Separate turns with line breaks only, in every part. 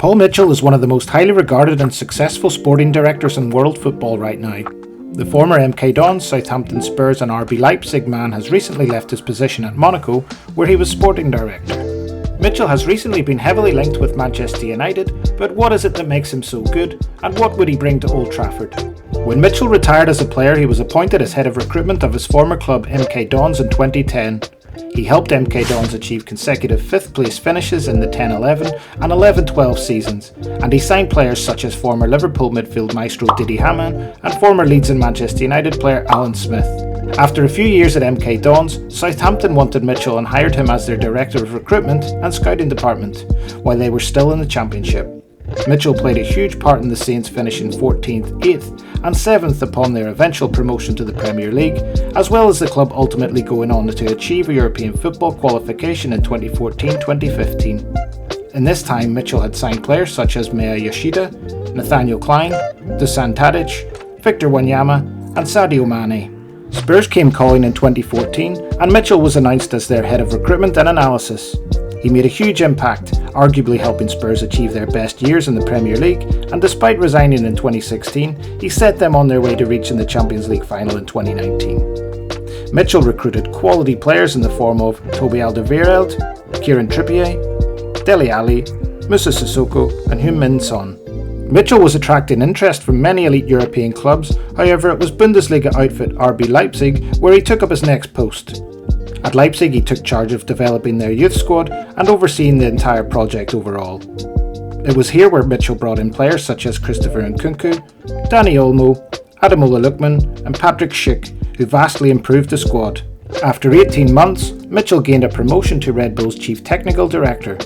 Paul Mitchell is one of the most highly regarded and successful sporting directors in world football right now. The former MK Dons, Southampton, Spurs and RB Leipzig man has recently left his position at Monaco, where he was sporting director. Mitchell has recently been heavily linked with Manchester United, but what is it that makes him so good, and what would he bring to Old Trafford? When Mitchell retired as a player, he was appointed as head of recruitment of his former club MK Dons in 2010. He helped MK Dons achieve consecutive 5th place finishes in the 10-11 and 11-12 seasons, and he signed players such as former Liverpool midfield maestro Didi Hamann and former Leeds and Manchester United player Alan Smith. After a few years at MK Dons, Southampton wanted Mitchell and hired him as their director of recruitment and scouting department, while they were still in the Championship. Mitchell played a huge part in the Saints finishing 14th, 8th and 7th upon their eventual promotion to the Premier League, as well as the club ultimately going on to achieve a European football qualification in 2014-2015. In this time, Mitchell had signed players such as Maya Yoshida, Nathaniel Klein, Dusan Tadic, Victor Wanyama and Sadio Mane. Spurs came calling in 2014 and Mitchell was announced as their head of recruitment and analysis. He made a huge impact, arguably helping Spurs achieve their best years in the Premier League, and despite resigning in 2016, he set them on their way to reaching the Champions League final in 2019. Mitchell recruited quality players in the form of Toby Alderweireld, Kieran Trippier, Dele Alli, Moussa Sissoko and Heung-min Son. Mitchell was attracting interest from many elite European clubs, however it was Bundesliga outfit RB Leipzig where he took up his next post. At Leipzig he took charge of developing their youth squad and overseeing the entire project overall. It was here where Mitchell brought in players such as Christopher Nkunku, Dani Olmo, Ademola Lookman and Patrick Schick, who vastly improved the squad. After 18 months, Mitchell gained a promotion to Red Bull's Chief Technical Director.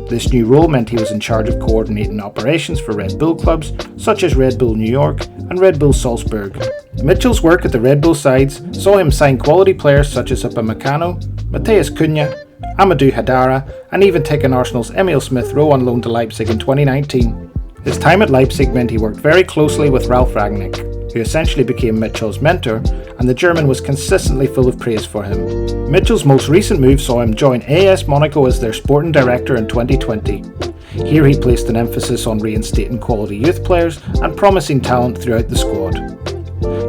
This new role meant he was in charge of coordinating operations for Red Bull clubs such as Red Bull New York and Red Bull Salzburg. Mitchell's work at the Red Bull sides saw him sign quality players such as Upamecano, Matheus Cunha, Amadou Hadara and even taking Arsenal's Emile Smith-Rowe on loan to Leipzig in 2019. His time at Leipzig meant he worked very closely with Ralf Rangnick, who essentially became Mitchell's mentor, and the German was consistently full of praise for him. Mitchell's most recent move saw him join AS Monaco as their sporting director in 2020. Here he placed an emphasis on reinstating quality youth players and promising talent throughout the squad.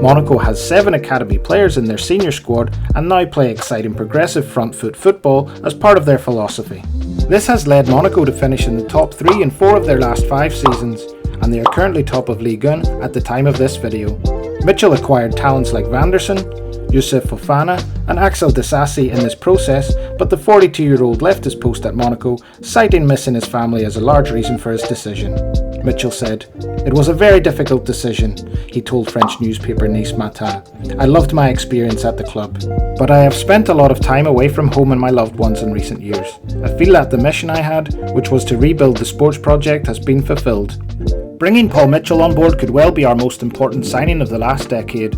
Monaco has 7 academy players in their senior squad and now play exciting progressive front foot football as part of their philosophy. This has led Monaco to finish in the top 3 in 4 of their last 5 seasons, and they are currently top of Ligue 1 at the time of this video. Mitchell acquired talents like Vanderson, Youssouf Fofana and Axel Disasi in this process, but the 42-year-old left his post at Monaco, citing missing his family as a large reason for his decision. Mitchell said, "It was a very difficult decision," he told French newspaper Nice Matin. "I loved my experience at the club, but I have spent a lot of time away from home and my loved ones in recent years. I feel that the mission I had, which was to rebuild the sports project, has been fulfilled." Bringing Paul Mitchell on board could well be our most important signing of the last decade.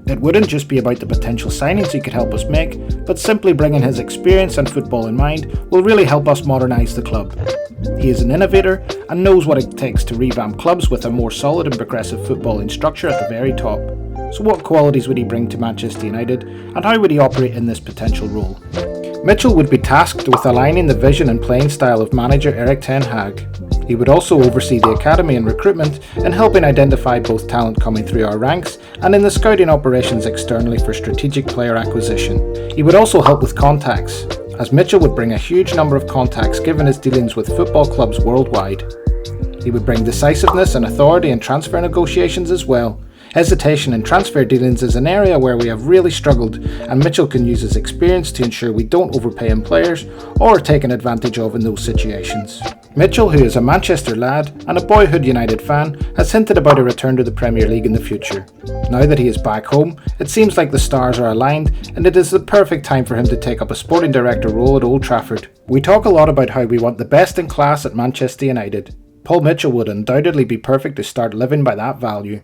It wouldn't just be about the potential signings he could help us make, but simply bringing his experience and football in mind will really help us modernise the club. He is an innovator and knows what it takes to revamp clubs with a more solid and progressive footballing structure at the very top. So what qualities would he bring to Manchester United, and how would he operate in this potential role? Mitchell would be tasked with aligning the vision and playing style of manager Erik ten Hag. He would also oversee the academy and recruitment and helping identify both talent coming through our ranks and in the scouting operations externally for strategic player acquisition. He would also help with contacts, as Mitchell would bring a huge number of contacts given his dealings with football clubs worldwide. He would bring decisiveness and authority in transfer negotiations as well. Hesitation in transfer dealings is an area where we have really struggled, and Mitchell can use his experience to ensure we don't overpay in players or are taken advantage of in those situations. Mitchell, who is a Manchester lad and a boyhood United fan, has hinted about a return to the Premier League in the future. Now that he is back home, it seems like the stars are aligned and it is the perfect time for him to take up a sporting director role at Old Trafford. We talk a lot about how we want the best in class at Manchester United. Paul Mitchell would undoubtedly be perfect to start living by that value.